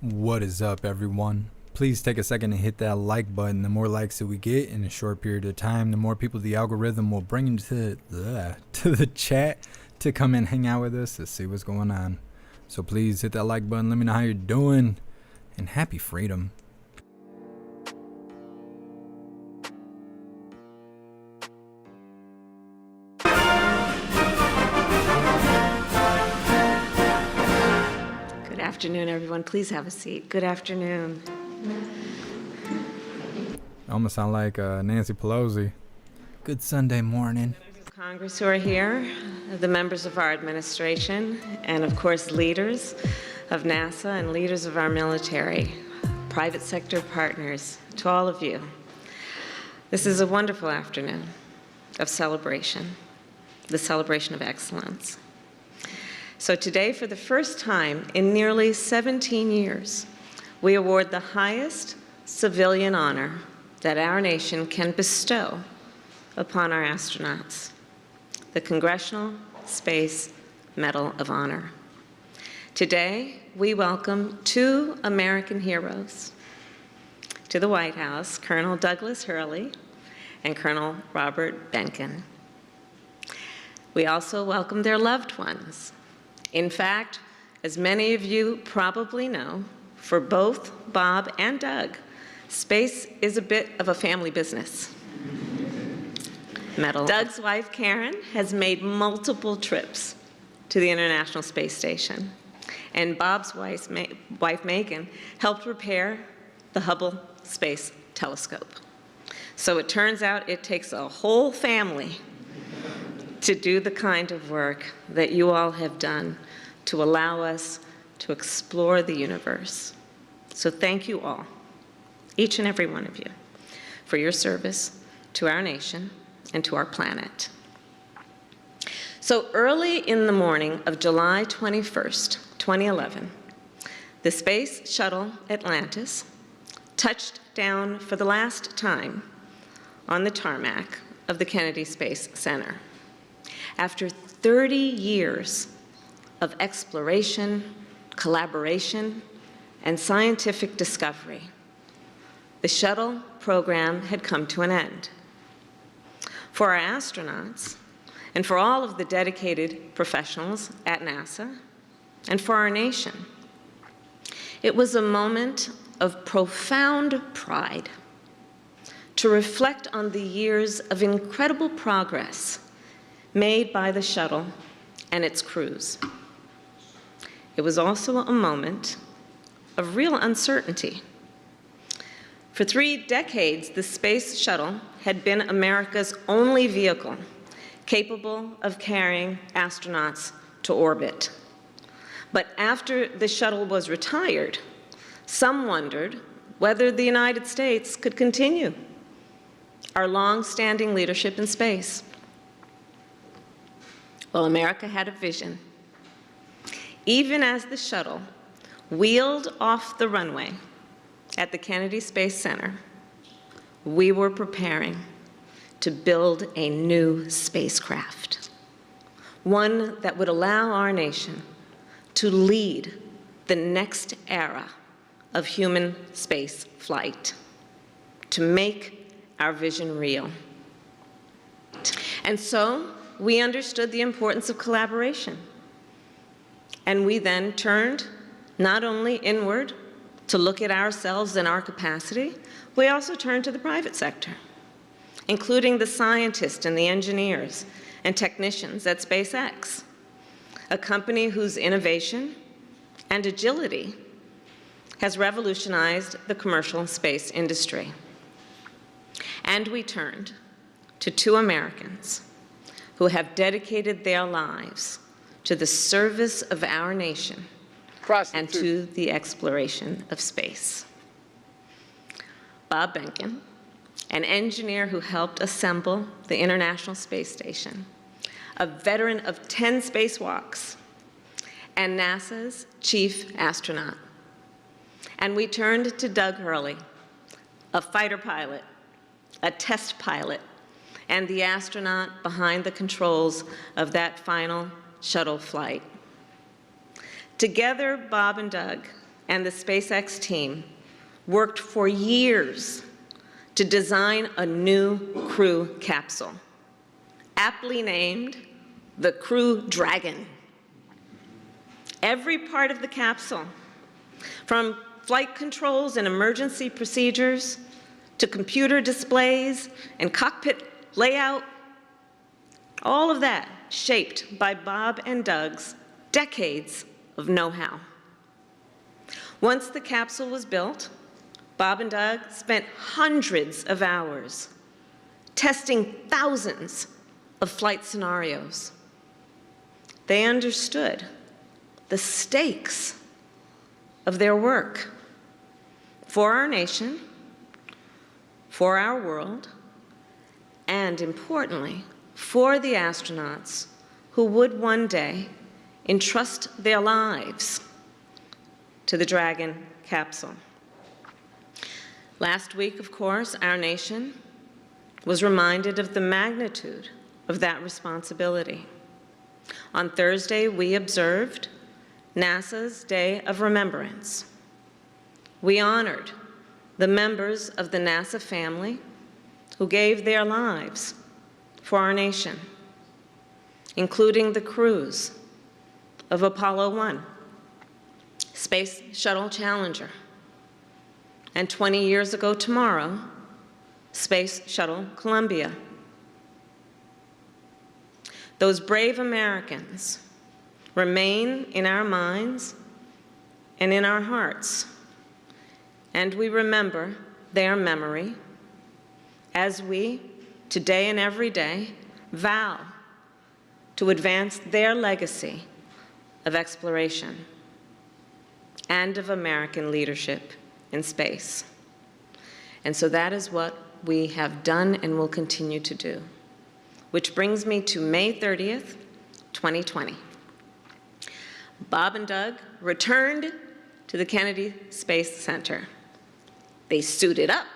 What is up, everyone? Please take a second and hit that like button. The more likes that we get in a short period of time, the more people the algorithm will bring into the chat to come and hang out with us to see what's going on. So please hit that like button. Let me know how you're doing, and happy freedom. Good afternoon, everyone. Please have a seat. Good afternoon. I almost sound like Nancy Pelosi. Good Sunday morning. Members of Congress who are here, the members of our administration, and of course leaders of NASA and leaders of our military, private sector partners, to all of you. This is a wonderful afternoon of celebration, the celebration of excellence. So today, for the first time in nearly 17 years, we award the highest civilian honor that our nation can bestow upon our astronauts, the Congressional Space Medal of Honor. Today, we welcome two American heroes to the White House, Colonel Douglas Hurley and Colonel Robert Behnken. We also welcome their loved ones. In fact, as many of you probably know, for both Bob and Doug, space is a bit of a family business. Doug's wife, Karen, has made multiple trips to the International Space Station, and Bob's wife, Megan, helped repair the Hubble Space Telescope. So it turns out it takes a whole family to do the kind of work that you all have done to allow us to explore the universe. So thank you all, each and every one of you, for your service to our nation and to our planet. So early in the morning of July 21st, 2011, the Space Shuttle Atlantis touched down for the last time on the tarmac of the Kennedy Space Center. After 30 years of exploration, collaboration, and scientific discovery, the shuttle program had come to an end. For our astronauts, and for all of the dedicated professionals at NASA, and for our nation, it was a moment of profound pride to reflect on the years of incredible progress made by the shuttle and its crews. It was also a moment of real uncertainty. For 3 decades, the Space Shuttle had been America's only vehicle capable of carrying astronauts to orbit. But after the shuttle was retired, some wondered whether the United States could continue our long-standing leadership in space. Well, America had a vision. Even as the shuttle wheeled off the runway at the Kennedy Space Center, we were preparing to build a new spacecraft, one that would allow our nation to lead the next era of human space flight, to make our vision real. And so we understood the importance of collaboration. And we then turned not only inward to look at ourselves and our capacity, we also turned to the private sector, including the scientists and the engineers and technicians at SpaceX, a company whose innovation and agility has revolutionized the commercial space industry. And we turned to two Americans who have dedicated their lives to the service of our nation and to the exploration of space. Bob Behnken, an engineer who helped assemble the International Space Station, a veteran of 10 spacewalks, and NASA's chief astronaut. And we turned to Doug Hurley, a fighter pilot, a test pilot, and the astronaut behind the controls of that final shuttle flight. Together, Bob and Doug and the SpaceX team worked for years to design a new Crew capsule, aptly named the Crew Dragon. Every part of the capsule, from flight controls and emergency procedures to computer displays and cockpit layout, all of that shaped by Bob and Doug's decades of know-how. Once the capsule was built, Bob and Doug spent hundreds of hours testing thousands of flight scenarios. They understood the stakes of their work for our nation, for our world, and importantly, for the astronauts who would one day entrust their lives to the Dragon capsule. Last week, of course, our nation was reminded of the magnitude of that responsibility. On Thursday, we observed NASA's Day of Remembrance. We honored the members of the NASA family who gave their lives for our nation, including the crews of Apollo 1, Space Shuttle Challenger, and 20 years ago tomorrow, Space Shuttle Columbia. Those brave Americans remain in our minds and in our hearts, and we remember their memory as we, today and every day, vow to advance their legacy of exploration and of American leadership in space. And so that is what we have done and will continue to do. Which brings me to May 30th, 2020. Bob and Doug returned to the Kennedy Space Center. They suited up,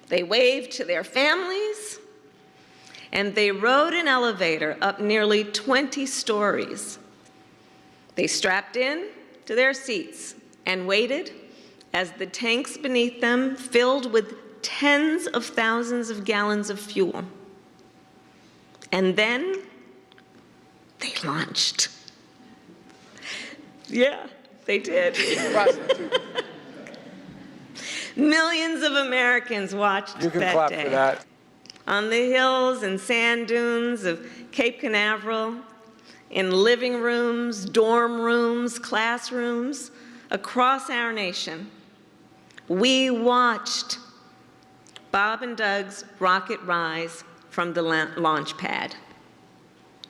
they waved to their families, and they rode an elevator up nearly 20 stories. They strapped in to their seats and waited as the tanks beneath them filled with tens of thousands of gallons of fuel. And then they launched. Yeah, they did. Millions of Americans watched that day. You can clap for that. On the hills and sand dunes of Cape Canaveral, in living rooms, dorm rooms, classrooms, across our nation, we watched Bob and Doug's rocket rise from the launch pad.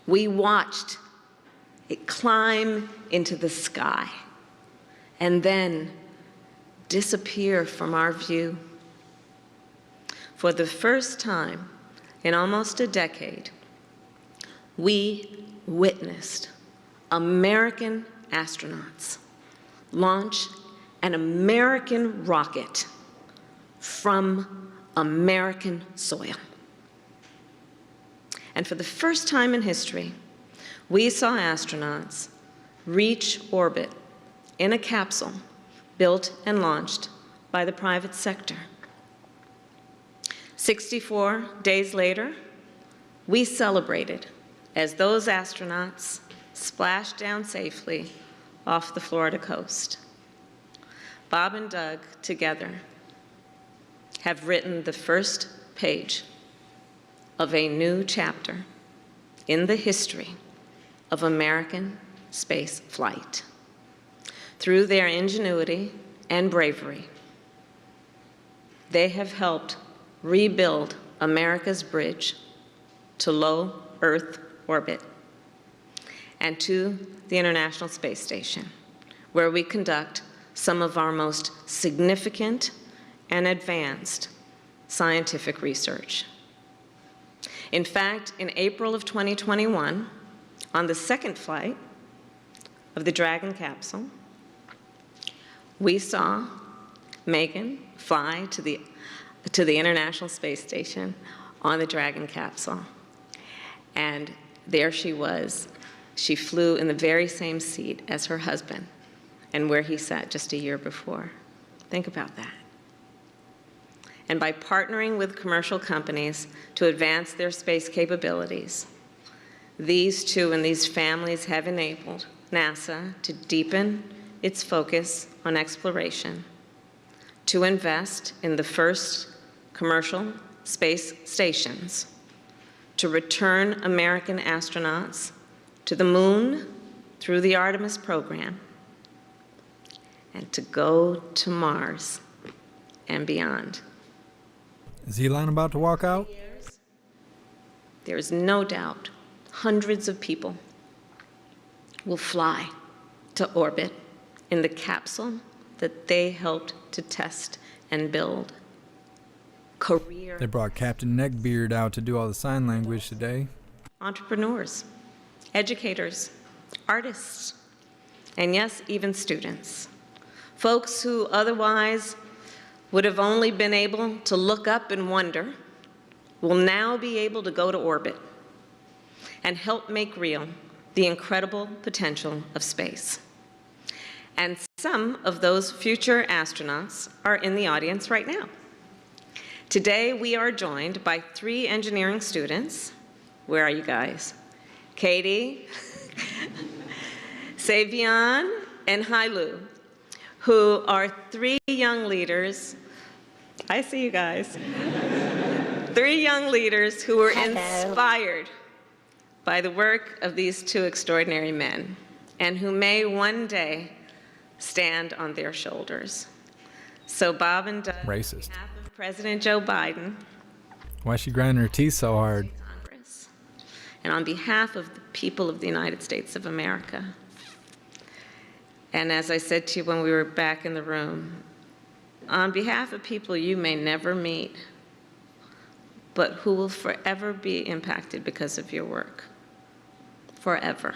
We watched it climb into the sky and then disappear from our view. For the first time in almost a decade, we witnessed American astronauts launch an American rocket from American soil. And for the first time in history, we saw astronauts reach orbit in a capsule built and launched by the private sector. 64 days later, we celebrated as those astronauts splashed down safely off the Florida coast. Bob and Doug, together, have written the first page of a new chapter in the history of American space flight. Through their ingenuity and bravery, they have helped rebuild America's bridge to low Earth orbit and to the International Space Station, where we conduct some of our most significant and advanced scientific research. In fact, in April of 2021, on the second flight of the Dragon capsule, we saw Megan fly to the International Space Station on the Dragon capsule. And there she was. She flew in the very same seat as her husband, and where he sat just a year before. Think about that. And by partnering with commercial companies to advance their space capabilities, these two and these families have enabled NASA to deepen its focus on exploration, to invest in the first commercial space stations, to return American astronauts to the moon through the Artemis program, and to go to Mars and beyond. Is Elon about to walk out? There is no doubt hundreds of people will fly to orbit in the capsule that they helped to test and build. They brought Captain Neckbeard out to do all the sign language today. Entrepreneurs, educators, artists, and yes, even students. Folks who otherwise would have only been able to look up and wonder will now be able to go to orbit and help make real the incredible potential of space. And some of those future astronauts are in the audience right now. Today, we are joined by 3 engineering students. Where are you guys? Katie, Savion, and Hailu, who are 3 young leaders. I see you guys. 3 young leaders who were inspired by the work of these 2 extraordinary men, and who may one day stand on their shoulders. So Bob and Doug, Racist. on behalf of President Joe Biden, Why is she grinding her teeth so hard? Congress, and on behalf of the people of the United States of America, and as I said to you when we were back in the room, on behalf of people you may never meet, but who will forever be impacted because of your work. Forever.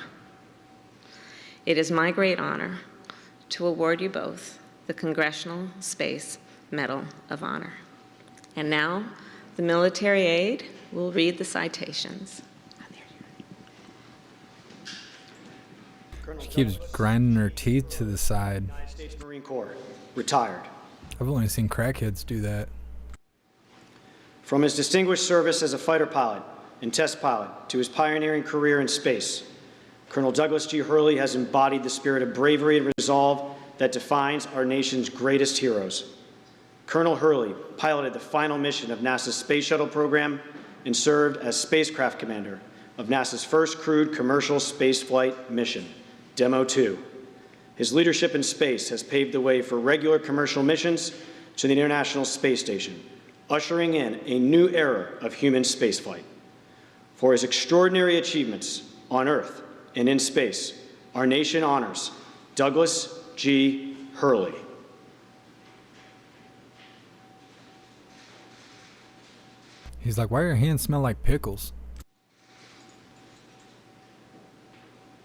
It is my great honor to award you both the Congressional Space Medal of Honor. And now, the military aide will read the citations. She keeps grinding her teeth to the side. United States Marine Corps, retired. I've only seen crackheads do that. From his distinguished service as a fighter pilot and test pilot to his pioneering career in space, Colonel Douglas G. Hurley has embodied the spirit of bravery and resolve that defines our nation's greatest heroes. Colonel Hurley piloted the final mission of NASA's Space Shuttle program and served as spacecraft commander of NASA's first crewed commercial spaceflight mission, Demo 2. His leadership in space has paved the way for regular commercial missions to the International Space Station, ushering in a new era of human spaceflight. For his extraordinary achievements on Earth and in space, our nation honors Douglas G. Hurley. He's like, why your hands smell like pickles?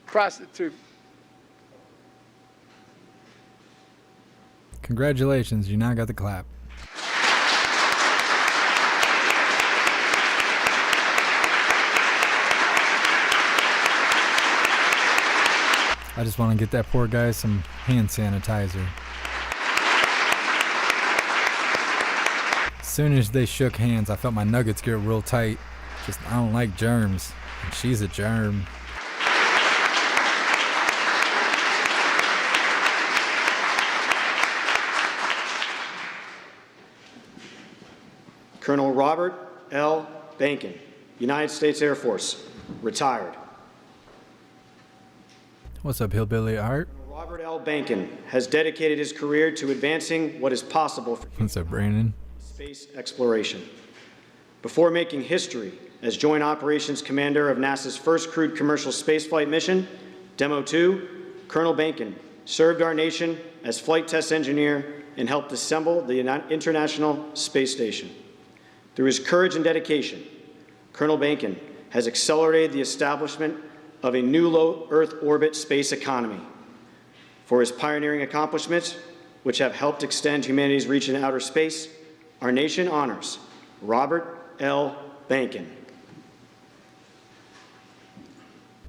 Prostitute. Congratulations, you now got the clap. I just want to get that poor guy some hand sanitizer. As soon as they shook hands, I felt my nuggets get real tight. Just, I don't like germs. And she's a germ. Colonel Robert L. Bankin, United States Air Force, retired. What's up, Hillbilly Art? Robert L. Bankin has dedicated his career to advancing what is possible for What's up, Brandon? space exploration. Before making history as Joint Operations Commander of NASA's first crewed commercial spaceflight mission, Demo 2, Colonel Bankin served our nation as flight test engineer and helped assemble the International Space Station. Through his courage and dedication, Colonel Bankin has accelerated the establishment of a new low Earth orbit space economy. For his pioneering accomplishments, which have helped extend humanity's reach in outer space, our nation honors Robert L. Bankin.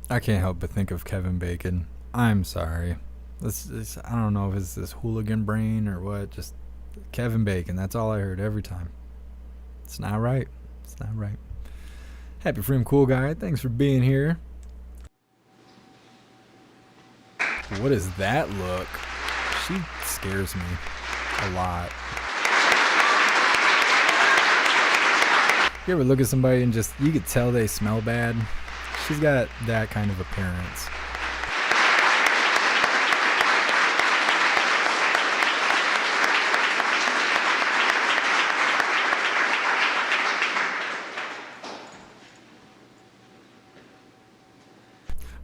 I can't help but think of Kevin Bacon. I'm sorry. I don't know if it's this hooligan brain or what. Just Kevin Bacon. That's all I heard every time. It's not right. It's not right. Happy Freedom Cool Guy. Thanks for being here. What is that look? She scares me a lot. You ever look at somebody and just, you could tell they smell bad? She's got that kind of appearance.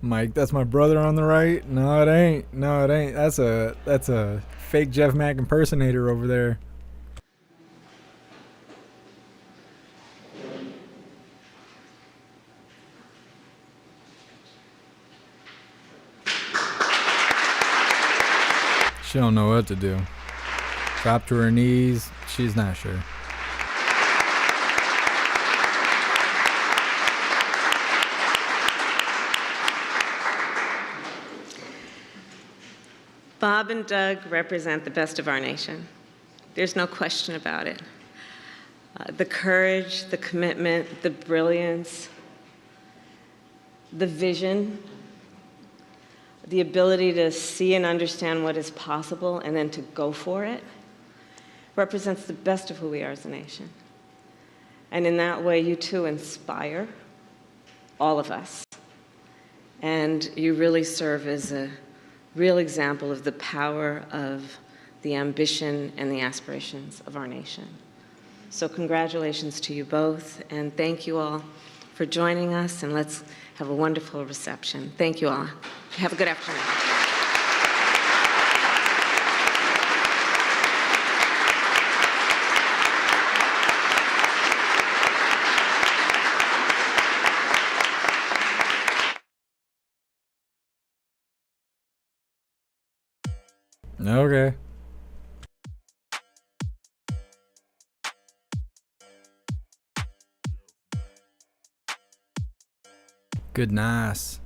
Mike, that's my brother on the right. No, it ain't. No, it ain't. That's a fake JeffMAC impersonator over there. She don't know what to do. Drop to her knees. She's not sure. Bob and Doug represent the best of our nation. There's no question about it. The courage, the commitment, the brilliance, the vision, the ability to see and understand what is possible and then to go for it represents the best of who we are as a nation. And in that way, you too inspire all of us. And you really serve as a real example of the power of the ambition and the aspirations of our nation. So congratulations to you both, and thank you all for joining us, and let's have a wonderful reception. Thank you all. Have a good afternoon. Okay. Good nice.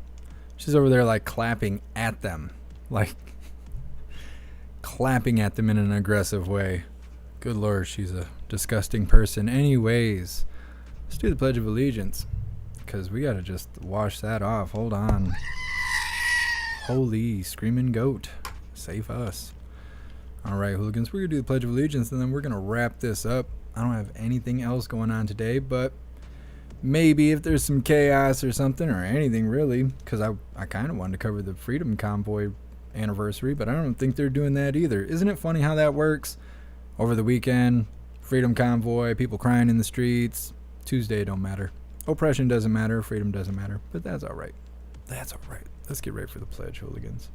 She's over there like clapping at them. Like clapping at them in an aggressive way. Good Lord, she's a disgusting person. Anyways, let's do the Pledge of Allegiance. Because we got to just wash that off. Hold on. Holy screaming goat. Save us. All right, hooligans, we're going to do the Pledge of Allegiance, and then we're going to wrap this up. I don't have anything else going on today, but maybe if there's some chaos or something, or anything really, because I kind of wanted to cover the Freedom Convoy anniversary, but I don't think they're doing that either. Isn't it funny how that works? Over the weekend, Freedom Convoy, people crying in the streets. Tuesday don't matter. Oppression doesn't matter. Freedom doesn't matter. But that's all right. That's all right. Let's get ready for the pledge, hooligans.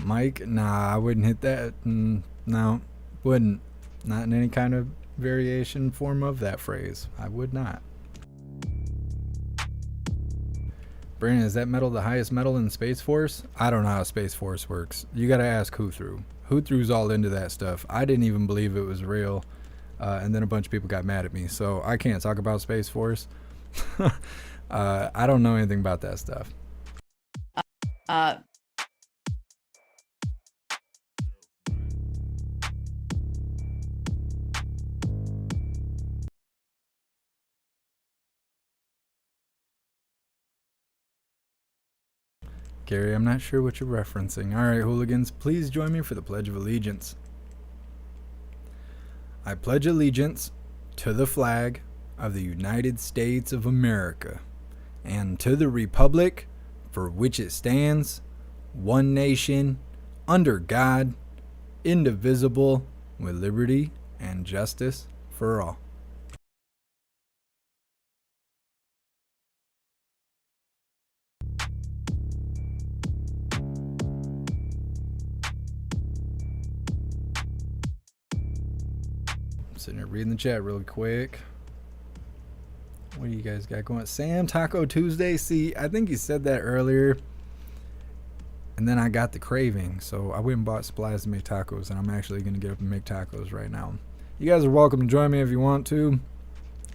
Mike, nah, I wouldn't hit that. No, wouldn't. Not in any kind of variation form of that phrase. I would not. Brandon, is that medal the highest medal in Space Force? I don't know how Space Force works. You got to ask who threw. Who threws all into that stuff? I didn't even believe it was real. And then a bunch of people got mad at me. So I can't talk about Space Force. I don't know anything about that stuff. Gary, I'm not sure what you're referencing. All right, hooligans, please join me for the Pledge of Allegiance. I pledge allegiance to the flag of the United States of America and to the republic for which it stands, one nation, under God, indivisible, with liberty and justice for all. Sitting here reading the chat really quick. What do you guys got going? Sam, Taco Tuesday. See, I think you said that earlier. And then I got the craving. So I went and bought supplies to make tacos. And I'm actually going to get up and make tacos right now. You guys are welcome to join me if you want to.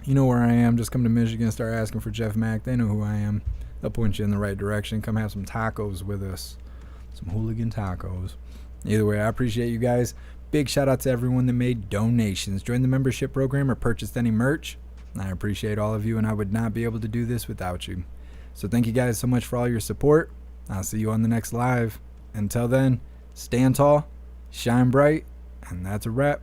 You know where I am. Just come to Michigan, start asking for JeffMAC. They know who I am. They'll point you in the right direction. Come have some tacos with us. some hooligan tacos. Either way, I appreciate you guys. Big shout out to everyone that made donations, joined the membership program, or purchased any merch. I appreciate all of you, and I would not be able to do this without you. So thank you guys so much for all your support. I'll see you on the next live. Until then, stand tall, shine bright, and that's a wrap.